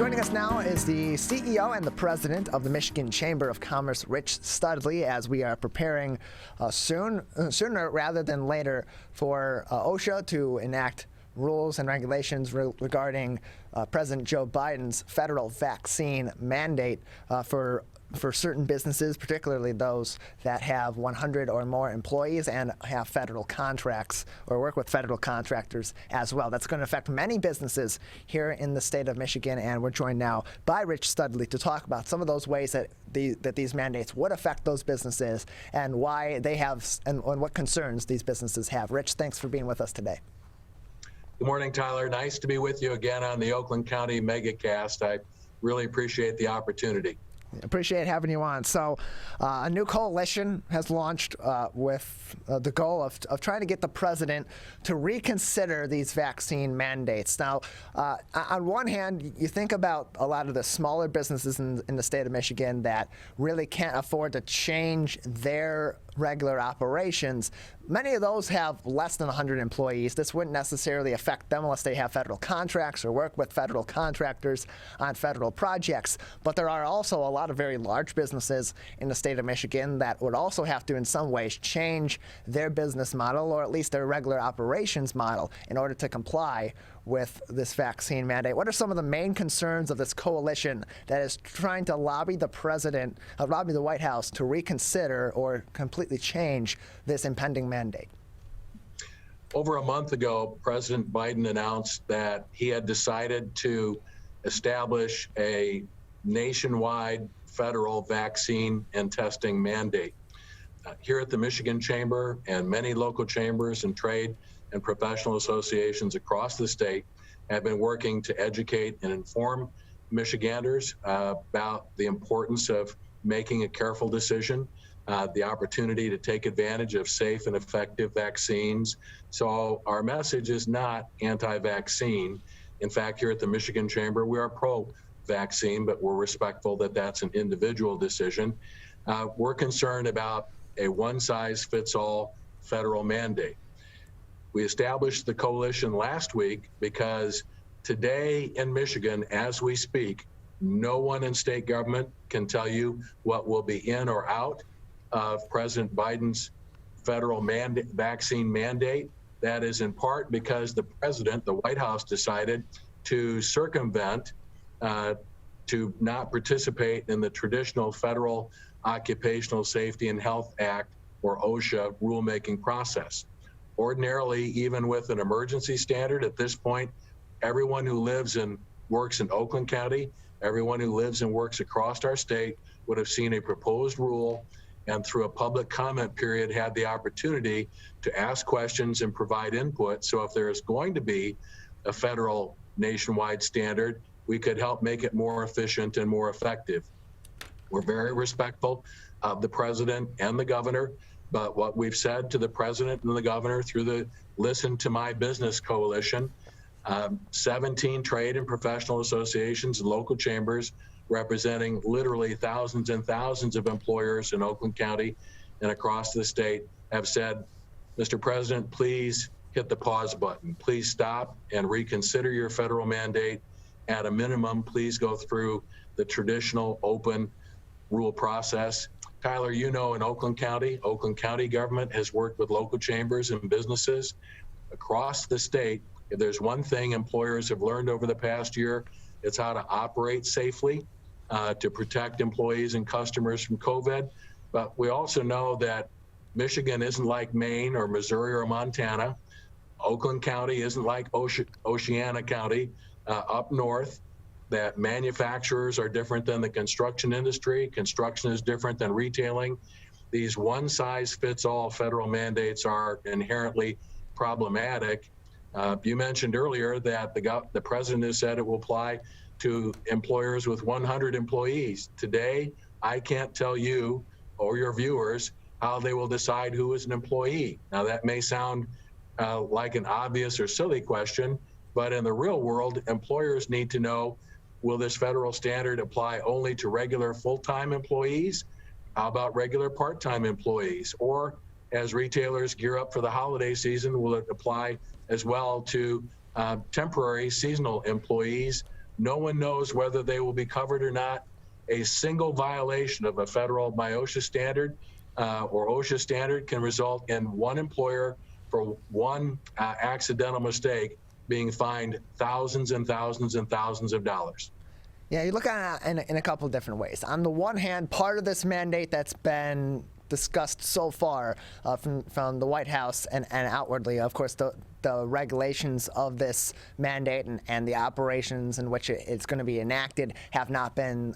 Joining us now is the CEO and the president of the Michigan Chamber of Commerce, Rich Studley, as we are preparing sooner rather than later for OSHA to enact rules and regulations regarding President Joe Biden's federal vaccine mandate for certain businesses, particularly those that have 100 or more employees and have federal contracts or work with federal contractors as well. That's going to affect many businesses here in the state of Michigan, and we're joined now by Rich Studley to talk about some of those ways that these mandates would affect those businesses and why they have and what concerns these businesses have. Rich, thanks for being with us today. Good morning, Tyler. Nice to be with you again on the Oakland County Megacast. I really appreciate the opportunity. Appreciate having you on. So a new coalition has launched with the goal of trying to get the president to reconsider these vaccine mandates. Now, on one hand, you think about a lot of the smaller businesses in the state of Michigan that really can't afford to change their regular operations. Many of those have less than 100 employees. This wouldn't necessarily affect them unless they have federal contracts or work with federal contractors on federal projects. But there are also a lot of very large businesses in the state of Michigan that would also have to, in some ways, change their business model or at least their regular operations model in order to comply with this vaccine mandate. What are some of the main concerns of this coalition that is trying to lobby the president, lobby the White House to reconsider or completely change this impending mandate? Over a month ago, President Biden announced that he had decided to establish a nationwide federal vaccine and testing mandate. Here at the Michigan Chamber and many local chambers and trade and professional associations across the state have been working to educate and inform Michiganders about the importance of making a careful decision, the opportunity to take advantage of safe and effective vaccines. So our message is not anti-vaccine. In fact, here at the Michigan Chamber, we are pro-vaccine, but we're respectful that that's an individual decision. We're concerned about a one-size-fits-all federal mandate. We established the coalition last week because today in Michigan, as we speak, no one in state government can tell you what will be in or out of President Biden's federal vaccine mandate. That is in part because the president, the White House, decided to circumvent, to not participate in the traditional federal Occupational Safety and Health Act, or OSHA, rulemaking process. Ordinarily, even with an emergency standard at this point, everyone who lives and works in Oakland County, everyone who lives and works across our state would have seen a proposed rule and through a public comment period had the opportunity to ask questions and provide input. So if there is going to be a federal nationwide standard, we could help make it more efficient and more effective. We're very respectful of the president and the governor. But what we've said to the president and the governor through the Listen to My Business Coalition, 17 trade and professional associations and local chambers representing literally thousands and thousands of employers in Oakland County and across the state have said, Mr. President, please hit the pause button. Please stop and reconsider your federal mandate. At a minimum, please go through the traditional open rule process. Tyler, you know, in Oakland County government has worked with local chambers and businesses across the state. If there's one thing employers have learned over the past year, it's how to operate safely, to protect employees and customers from COVID. But we also know that Michigan isn't like Maine or Missouri or Montana. Oakland County isn't like Oceana County up north. That manufacturers are different than the construction industry. Construction is different than retailing. These one-size-fits-all federal mandates are inherently problematic. You mentioned earlier that the president has said it will apply to employers with 100 employees. Today, I can't tell you or your viewers how they will decide who is an employee. Now, that may sound like an obvious or silly question, but in the real world, employers need to know, will this federal standard apply only to regular full-time employees? How about regular part-time employees? Or as retailers gear up for the holiday season, will it apply as well to temporary seasonal employees No one knows whether they will be covered or not. A single violation of a federal MIOSHA standard or OSHA standard can result in one employer for one accidental mistake being fined thousands and thousands and thousands of dollars. Yeah, you look at it in a couple of different ways. On the one hand, part of this mandate that's been discussed so far from the White House and outwardly, of course, the regulations of this mandate and the operations in which it's going to be enacted have not been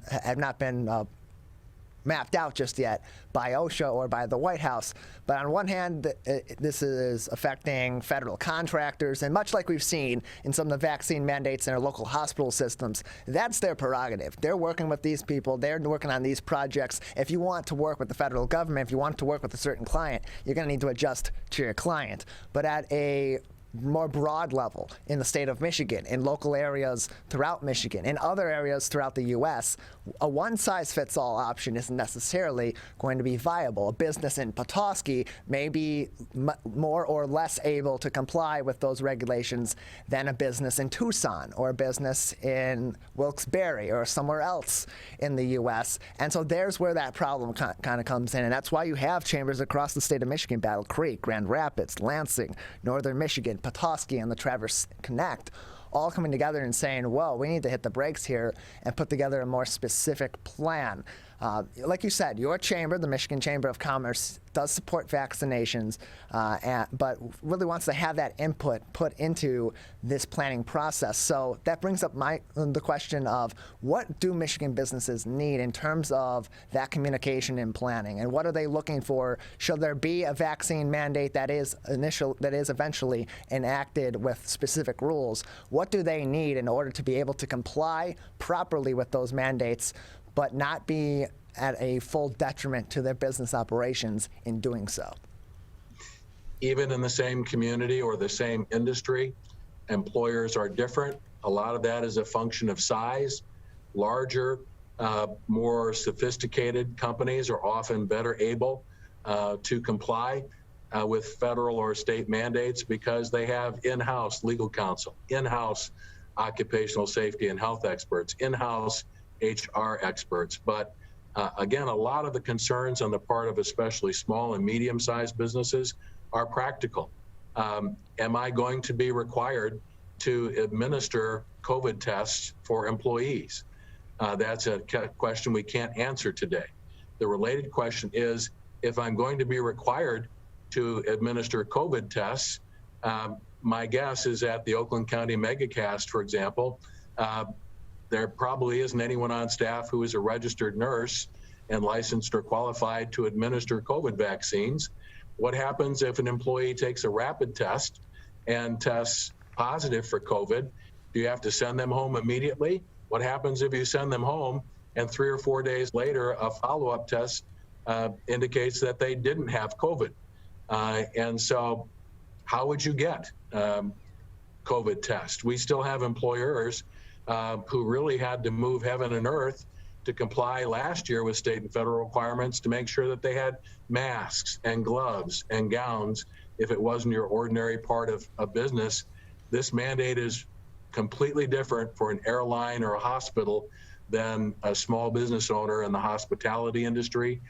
mapped out just yet by OSHA or by the White House. But on one hand, this is affecting federal contractors, and much like we've seen in some of the vaccine mandates in our local hospital systems, that's their prerogative. They're working with these people. They're working on these projects. If you want to work with the federal government, if you want to work with a certain client, you're going to need to adjust to your client. But at a more broad level in the state of Michigan, in local areas throughout Michigan, in other areas throughout the U.S., a one-size-fits-all option isn't necessarily going to be viable. A business in Petoskey may be more or less able to comply with those regulations than a business in Tucson or a business in Wilkes-Barre or somewhere else in the U.S. And so there's where that problem kind of comes in, and that's why you have chambers across the state of Michigan, Battle Creek, Grand Rapids, Lansing, Northern Michigan, Petoskey, and the Traverse Connect, all coming together and saying, well, we need to hit the brakes here and put together a more specific plan. Like you said, your chamber, the Michigan Chamber of Commerce, does support vaccinations, but really wants to have that input put into this planning process. So that brings up the question of what do Michigan businesses need in terms of that communication and planning, and what are they looking for? Should there be a vaccine mandate that is eventually enacted with specific rules? What do they need in order to be able to comply properly with those mandates, but not be at a full detriment to their business operations in doing so? Even in the same community or the same industry, employers are different. A lot of that is a function of size. Larger, more sophisticated companies are often better able to comply with federal or state mandates because they have in-house legal counsel, in-house occupational safety and health experts, in-house HR experts. But again, a lot of the concerns on the part of especially small and medium-sized businesses are practical. Am I going to be required to administer COVID tests for employees? That's a question we can't answer today. The related question is, if I'm going to be required to administer COVID tests, my guess is at the Oakland County Megacast, for example, there probably isn't anyone on staff who is a registered nurse and licensed or qualified to administer COVID vaccines. What happens if an employee takes a rapid test and tests positive for COVID? Do you have to send them home immediately? What happens if you send them home and 3 or 4 days later a follow-up test indicates that they didn't have COVID? And so how would you get COVID tests? We still have employers who really had to move heaven and earth to comply last year with state and federal requirements to make sure that they had masks and gloves and gowns if it wasn't your ordinary part of a business. This mandate is completely different for an airline or a hospital than a small business owner in the hospitality industry.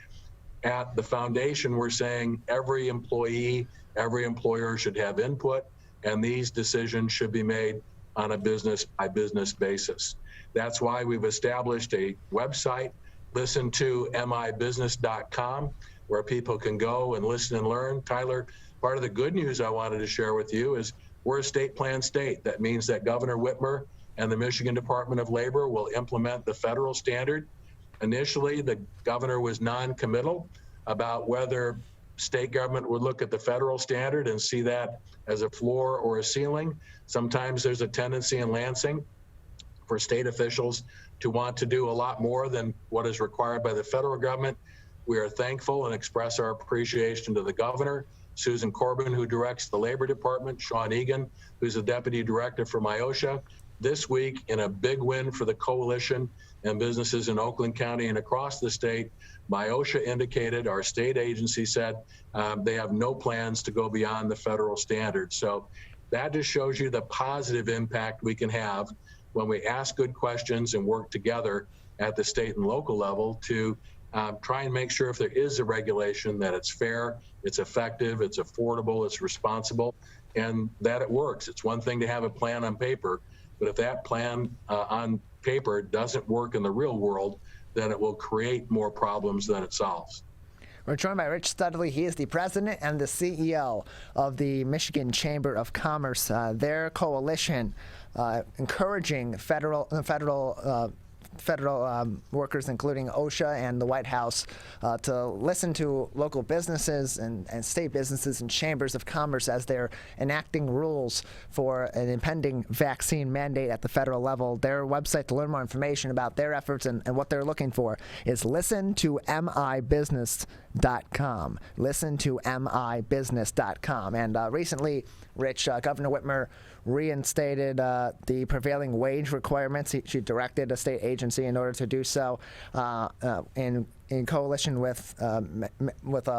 At the foundation, we're saying every employee, every employer should have input, and these decisions should be made on a business-by-business basis. That's why we've established a website, listen to mibusiness.com, where people can go and listen and learn. Tyler, part of the good news I wanted to share with you is we're a state plan state. That means that Governor Whitmer and the Michigan Department of Labor will implement the federal standard. Initially, the governor was non-committal about whether state government would look at the federal standard and see that as a floor or a ceiling. Sometimes there's a tendency in Lansing for state officials to want to do a lot more than what is required by the federal government. We are thankful and express our appreciation to the governor, Susan Corbin, who directs the Labor Department, Sean Egan, who's the deputy director for MIOSHA. This week, in a big win for the coalition and businesses in Oakland County and across the state, MIOSHA indicated, our state agency said, they have no plans to go beyond the federal standard. So that just shows you the positive impact we can have when we ask good questions and work together at the state and local level to try and make sure if there is a regulation that it's fair, it's effective, it's affordable, it's responsible, and that it works. It's one thing to have a plan on paper, but if that plan on paper doesn't work in the real world, then it will create more problems than it solves. We're joined by Rich Studley. He is the president and the CEO of the Michigan Chamber of Commerce. Their coalition encouraging federal workers, including OSHA and the White House, to listen to local businesses and state businesses and chambers of commerce as they're enacting rules for an impending vaccine mandate at the federal level. Their website to learn more information about their efforts and what they're looking for is listentomIbusiness.com. ListentomIbusiness.com. And recently, Rich, Governor Whitmer reinstated the prevailing wage requirements. She directed a state agency in order to do so in coalition with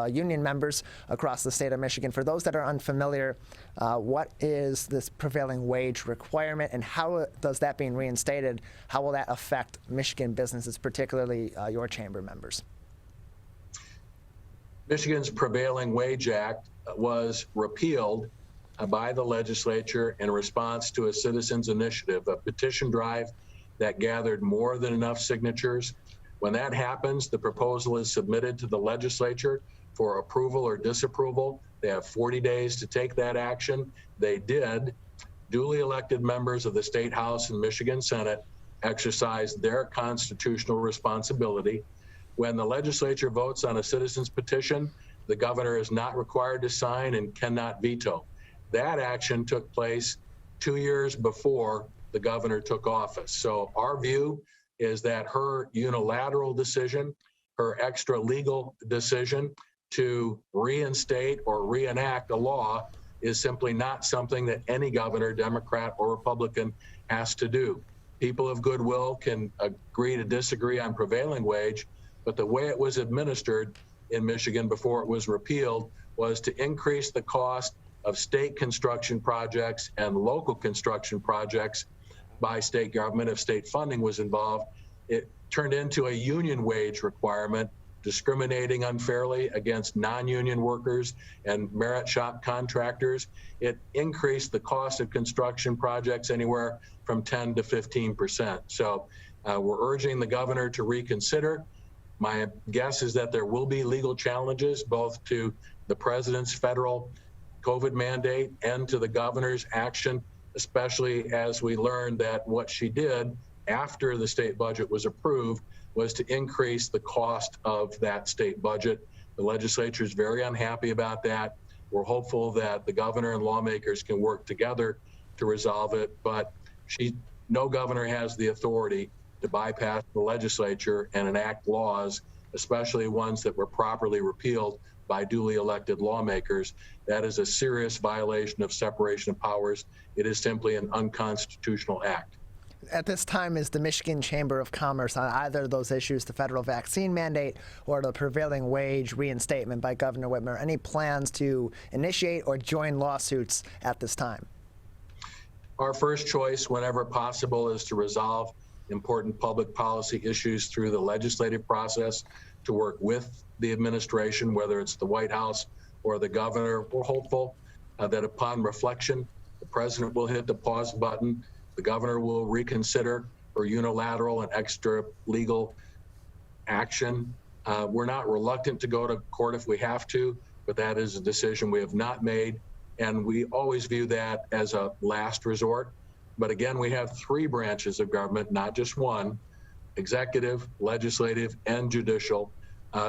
union members across the state of Michigan. For those that are unfamiliar, what is this prevailing wage requirement, and how does that being reinstated, how will that affect Michigan businesses, particularly your chamber members? Michigan's Prevailing Wage Act was repealed by the legislature in response to a citizens' initiative, a petition drive that gathered more than enough signatures. When that happens, the proposal is submitted to the legislature for approval or disapproval. They have 40 days to take that action. They did. Duly elected members of the State House and Michigan Senate exercised their constitutional responsibility. When the legislature votes on a citizen's petition, the governor is not required to sign and cannot veto. That action took place 2 years before the governor took office. So our view is that her unilateral decision, her extra legal decision to reinstate or reenact a law is simply not something that any governor, Democrat or Republican, has to do. People of goodwill can agree to disagree on prevailing wage, but the way it was administered in Michigan before it was repealed was to increase the cost of state construction projects and local construction projects by state government if state funding was involved. It turned into a union wage requirement, discriminating unfairly against non-union workers and merit shop contractors. It increased the cost of construction projects anywhere from 10 to 15%. So we're urging the governor to reconsider. My guess is that there will be legal challenges both to the president's federal COVID mandate and to the governor's action, especially as we learned that what she did after the state budget was approved was to increase the cost of that state budget. The legislature is very unhappy about that. We're hopeful that the governor and lawmakers can work together to resolve it, but no governor has the authority to bypass the legislature and enact laws, especially ones that were properly repealed by duly elected lawmakers. That is a serious violation of separation of powers. It is simply an unconstitutional act. At this time, is the Michigan Chamber of Commerce on either of those issues, the federal vaccine mandate or the prevailing wage reinstatement by Governor Whitmer, any plans to initiate or join lawsuits at this time? Our first choice, whenever possible, is to resolve important public policy issues through the legislative process, to work with the administration, whether it's the White House or the governor. We're hopeful that upon reflection, the president will hit the pause button. The governor will reconsider her unilateral and extra legal action. We're not reluctant to go to court if we have to, but that is a decision we have not made. And we always view that as a last resort. But again, we have three branches of government, not just one: executive, legislative, and judicial.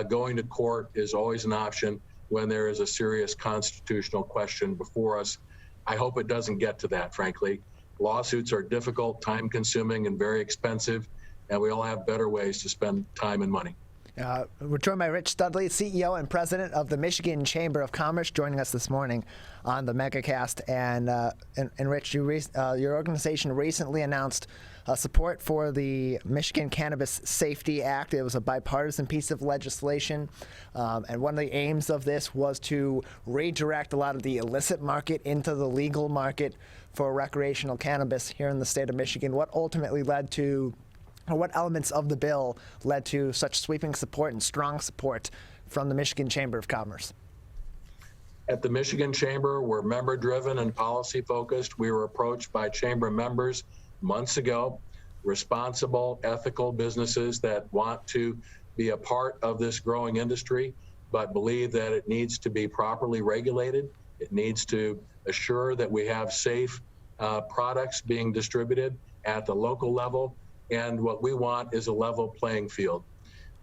Going to court is always an option when there is a serious constitutional question before us. I hope it doesn't get to that, frankly. Lawsuits are difficult, time-consuming, and very expensive, and we all have better ways to spend time and money. We're joined by Rich Studley, CEO and President of the Michigan Chamber of Commerce, joining us this morning on the Megacast. And Rich, your organization recently announced support for the Michigan Cannabis Safety Act. It was a bipartisan piece of legislation, and one of the aims of this was to redirect a lot of the illicit market into the legal market for recreational cannabis here in the state of Michigan. What ultimately led to, or what elements of the bill led to such sweeping support and strong support from the Michigan Chamber of Commerce? At the Michigan Chamber, we're member-driven and policy-focused. We were approached by Chamber members months ago, responsible, ethical businesses that want to be a part of this growing industry, but believe that it needs to be properly regulated. It needs to assure that we have safe products being distributed at the local level. And what we want is a level playing field.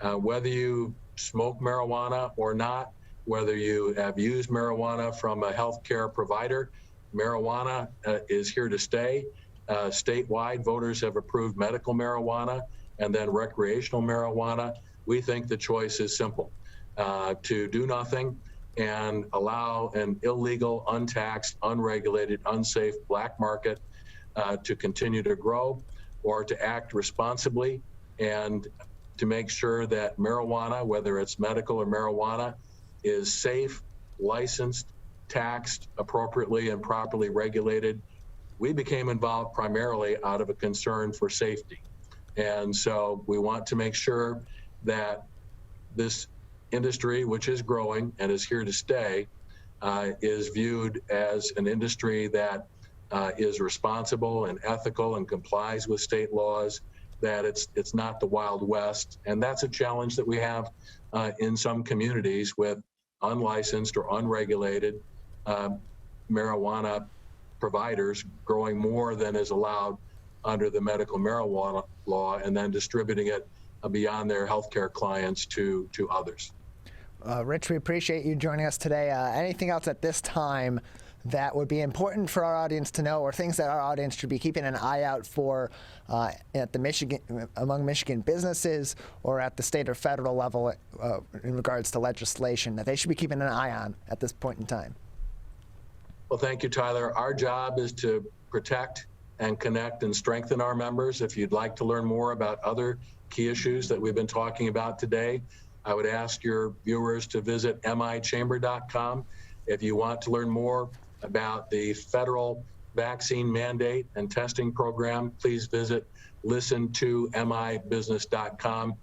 Whether you smoke marijuana or not, whether you have used marijuana from a healthcare provider, marijuana is here to stay. Statewide, voters have approved medical marijuana and then recreational marijuana. We think the choice is simple, to do nothing and allow an illegal, untaxed, unregulated, unsafe black market to continue to grow, or to act responsibly and to make sure that marijuana, whether it's medical or marijuana, is safe, licensed, taxed appropriately and properly regulated. We became involved primarily out of a concern for safety. And so we want to make sure that this industry, which is growing and is here to stay, is viewed as an industry that is responsible and ethical and complies with state laws, that it's not the Wild West. And that's a challenge that we have in some communities with unlicensed or unregulated marijuana providers growing more than is allowed under the medical marijuana law and then distributing it beyond their healthcare clients to others. Rich, we appreciate you joining us today. Anything else at this time that would be important for our audience to know, or things that our audience should be keeping an eye out for at the among Michigan businesses or at the state or federal level in regards to legislation that they should be keeping an eye on at this point in time? Well, thank you, Tyler. Our job is to protect and connect and strengthen our members. If you'd like to learn more about other key issues that we've been talking about today, I would ask your viewers to visit michamber.com. If you want to learn more about the federal vaccine mandate and testing program, please visit listentomibusiness.com.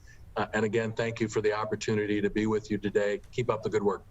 And again, thank you for the opportunity to be with you today. Keep up the good work.